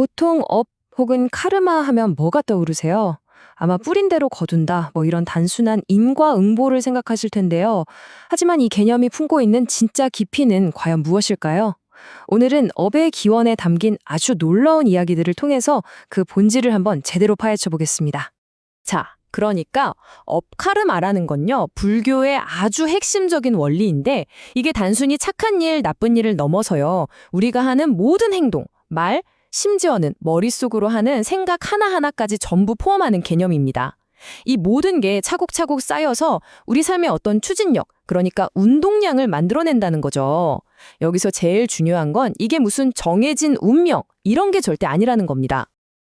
보통 업 혹은 카르마 하면 뭐가 떠오르세요? 아마 뿌린 대로 거둔다, 뭐 이런 단순한 인과응보를 생각하실 텐데요. 하지만 이 개념이 품고 있는 진짜 깊이는 과연 무엇일까요? 오늘은 업의 기원에 담긴 아주 놀라운 이야기들을 통해서 그 본질을 한번 제대로 파헤쳐 보겠습니다. 자, 그러니까 업카르마라는 건요, 불교의 아주 핵심적인 원리인데 이게 단순히 착한 일, 나쁜 일을 넘어서요, 우리가 하는 모든 행동, 말, 심지어는 머릿속으로 하는 생각 하나하나까지 전부 포함하는 개념입니다. 이 모든 게 차곡차곡 쌓여서 우리 삶의 어떤 추진력, 그러니까 운동량을 만들어낸다는 거죠. 여기서 제일 중요한 건 이게 무슨 정해진 운명, 이런 게 절대 아니라는 겁니다.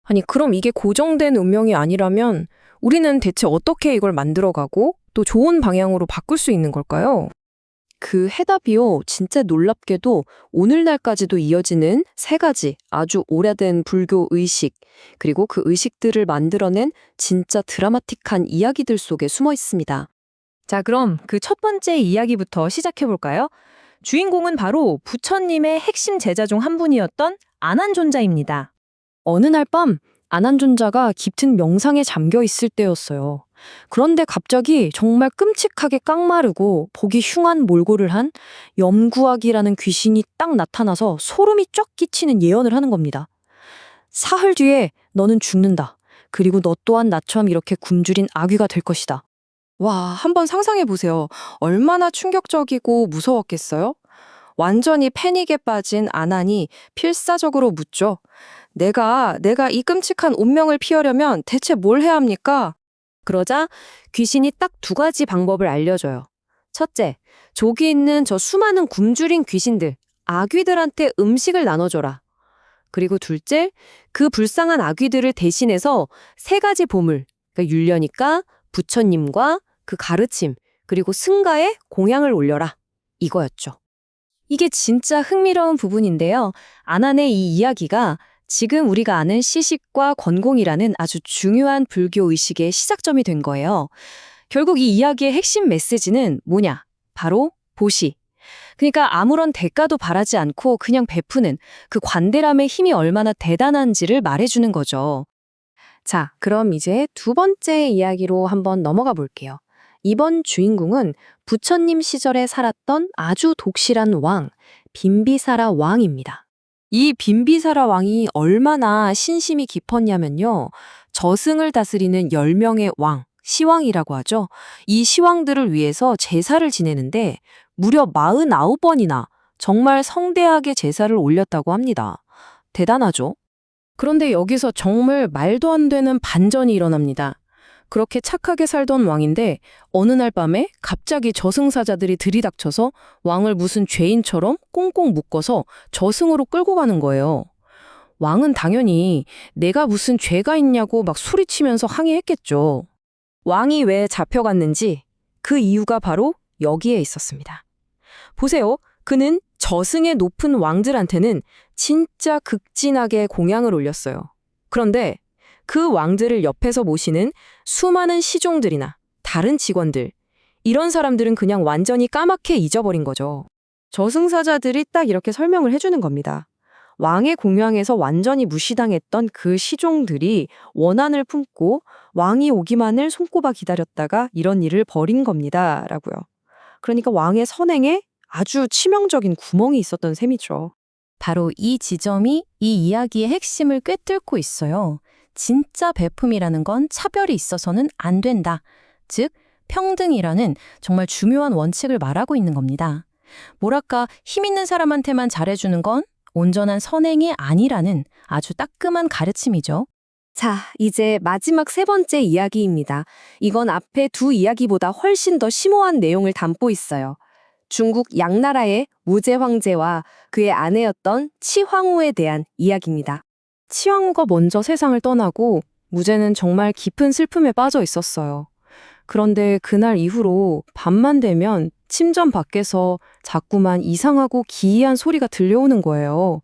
아니, 그럼 이게 고정된 운명이 아니라면 우리는 대체 어떻게 이걸 만들어가고 또 좋은 방향으로 바꿀 수 있는 걸까요? 그 해답이요, 진짜 놀랍게도 오늘날까지도 이어지는 세 가지 아주 오래된 불교 의식, 그리고 그 의식들을 만들어낸 진짜 드라마틱한 이야기들 속에 숨어 있습니다. 자, 그럼 그 첫 번째 이야기부터 시작해 볼까요? 주인공은 바로 부처님의 핵심 제자 중 한 분이었던 아난존자입니다. 어느 날 밤 아난존자가 깊은 명상에 잠겨 있을 때였어요. 그런데 갑자기 정말 끔찍하게 깡마르고 보기 흉한 몰골을 한 염구악이라는 귀신이 딱 나타나서 소름이 쫙 끼치는 예언을 하는 겁니다. 사흘 뒤에 너는 죽는다. 그리고 너 또한 나처럼 이렇게 굶주린 아귀가 될 것이다. 와, 한번 상상해 보세요. 얼마나 충격적이고 무서웠겠어요? 완전히 패닉에 빠진 아난이 필사적으로 묻죠. 내가 이 끔찍한 운명을 피하려면 대체 뭘 해야 합니까? 그러자 귀신이 딱 두 가지 방법을 알려줘요. 첫째, 저기 있는 저 수많은 굶주린 귀신들, 아귀들한테 음식을 나눠줘라. 그리고 둘째, 그 불쌍한 아귀들을 대신해서 세 가지 보물, 그러니까 율려니까 부처님과 그 가르침, 그리고 승가에 공양을 올려라. 이거였죠. 이게 진짜 흥미로운 부분인데요. 아난의 이 이야기가 지금 우리가 아는 시식과 권공이라는 아주 중요한 불교 의식의 시작점이 된 거예요. 결국 이 이야기의 핵심 메시지는 뭐냐? 바로 보시. 그러니까 아무런 대가도 바라지 않고 그냥 베푸는 그 관대람의 힘이 얼마나 대단한지를 말해주는 거죠. 자, 그럼 이제 두 번째 이야기로 한번 넘어가 볼게요. 이번 주인공은 부처님 시절에 살았던 아주 독실한 왕, 빈비사라 왕입니다. 이 빈비사라 왕이 얼마나 신심이 깊었냐면요, 저승을 다스리는 10명의 왕, 시왕이라고 하죠. 이 시왕들을 위해서 제사를 지내는데 무려 49번이나 정말 성대하게 제사를 올렸다고 합니다. 대단하죠? 그런데 여기서 정말 말도 안 되는 반전이 일어납니다. 그렇게 착하게 살던 왕인데 어느 날 밤에 갑자기 저승사자들이 들이닥쳐서 왕을 무슨 죄인처럼 꽁꽁 묶어서 저승으로 끌고 가는 거예요. 왕은 당연히 내가 무슨 죄가 있냐고 막 소리치면서 항의했겠죠. 왕이 왜 잡혀갔는지 그 이유가 바로 여기에 있었습니다. 보세요. 그는 저승의 높은 왕들한테는 진짜 극진하게 공양을 올렸어요. 그런데 그 왕들을 옆에서 모시는 수많은 시종들이나 다른 직원들, 이런 사람들은 그냥 완전히 까맣게 잊어버린 거죠. 저승사자들이 딱 이렇게 설명을 해주는 겁니다. 왕의 공양에서 완전히 무시당했던 그 시종들이 원한을 품고 왕이 오기만을 손꼽아 기다렸다가 이런 일을 벌인 겁니다. 라고요. 그러니까 왕의 선행에 아주 치명적인 구멍이 있었던 셈이죠. 바로 이 지점이 이 이야기의 핵심을 꿰뚫고 있어요. 진짜 베품이라는 건 차별이 있어서는 안 된다. 즉, 평등이라는 정말 중요한 원칙을 말하고 있는 겁니다. 뭐랄까, 힘 있는 사람한테만 잘해주는 건 온전한 선행이 아니라는 아주 따끔한 가르침이죠. 자, 이제 마지막 세 번째 이야기입니다. 이건 앞에 두 이야기보다 훨씬 더 심오한 내용을 담고 있어요. 중국 양나라의 무제 황제와 그의 아내였던 치황후에 대한 이야기입니다. 치황후가 먼저 세상을 떠나고 무제는 정말 깊은 슬픔에 빠져 있었어요. 그런데 그날 이후로 밤만 되면 침전 밖에서 자꾸만 이상하고 기이한 소리가 들려오는 거예요.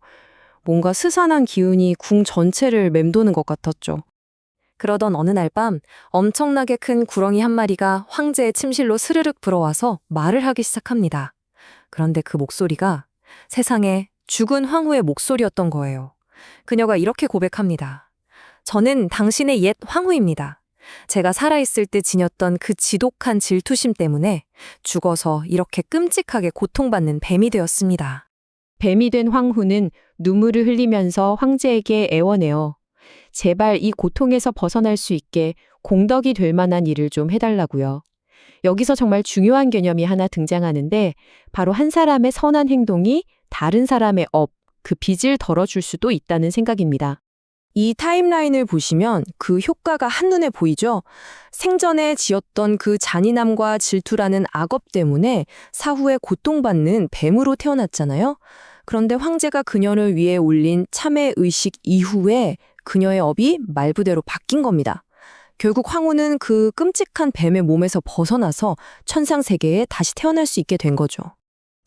뭔가 스산한 기운이 궁 전체를 맴도는 것 같았죠. 그러던 어느 날 밤 엄청나게 큰 구렁이 한 마리가 황제의 침실로 스르륵 불어와서 말을 하기 시작합니다. 그런데 그 목소리가 세상에 죽은 황후의 목소리였던 거예요. 그녀가 이렇게 고백합니다. 저는 당신의 옛 황후입니다. 제가 살아있을 때 지녔던 그 지독한 질투심 때문에 죽어서 이렇게 끔찍하게 고통받는 뱀이 되었습니다. 뱀이 된 황후는 눈물을 흘리면서 황제에게 애원해요. 제발 이 고통에서 벗어날 수 있게 공덕이 될 만한 일을 좀 해달라고요. 여기서 정말 중요한 개념이 하나 등장하는데 바로 한 사람의 선한 행동이 다른 사람의 그 빚을 덜어줄 수도 있다는 생각입니다. 이 타임라인을 보시면 그 효과가 한눈에 보이죠? 생전에 지었던 그 잔인함과 질투라는 악업 때문에 사후에 고통받는 뱀으로 태어났잖아요. 그런데 황제가 그녀를 위해 올린 참회 의식 이후에 그녀의 업이 말 그대로 바뀐 겁니다. 결국 황후는 그 끔찍한 뱀의 몸에서 벗어나서 천상세계에 다시 태어날 수 있게 된 거죠.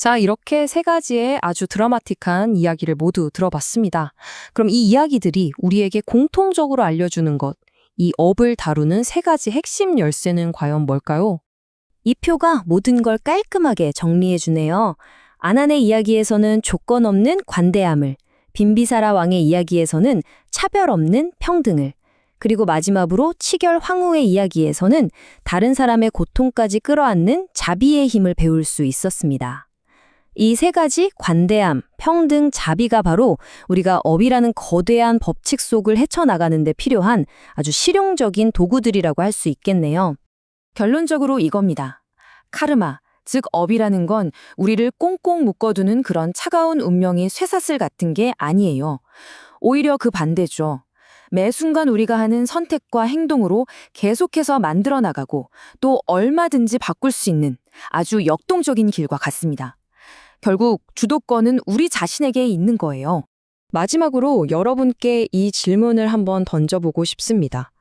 자, 이렇게 세 가지의 아주 드라마틱한 이야기를 모두 들어봤습니다. 그럼 이 이야기들이 우리에게 공통적으로 알려주는 것, 이 업을 다루는 세 가지 핵심 열쇠는 과연 뭘까요? 이 표가 모든 걸 깔끔하게 정리해주네요. 아난의 이야기에서는 조건 없는 관대함을, 빈비사라 왕의 이야기에서는 차별 없는 평등을, 그리고 마지막으로 치결 황후의 이야기에서는 다른 사람의 고통까지 끌어안는 자비의 힘을 배울 수 있었습니다. 이 세 가지 관대함, 평등, 자비가 바로 우리가 업이라는 거대한 법칙 속을 헤쳐나가는 데 필요한 아주 실용적인 도구들이라고 할 수 있겠네요. 결론적으로 이겁니다. 카르마, 즉 업이라는 건 우리를 꽁꽁 묶어두는 그런 차가운 운명의 쇠사슬 같은 게 아니에요. 오히려 그 반대죠. 매 순간 우리가 하는 선택과 행동으로 계속해서 만들어 나가고 또 얼마든지 바꿀 수 있는 아주 역동적인 길과 같습니다. 결국 주도권은 우리 자신에게 있는 거예요. 마지막으로 여러분께 이 질문을 한번 던져보고 싶습니다.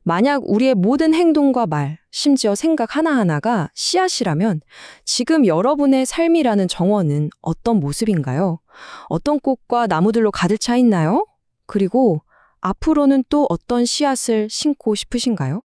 만약 우리의 모든 행동과 말, 심지어 생각 하나하나가 씨앗이라면 지금 여러분의 삶이라는 정원은 어떤 모습인가요? 어떤 꽃과 나무들로 가득 차 있나요? 그리고 앞으로는 또 어떤 씨앗을 심고 싶으신가요?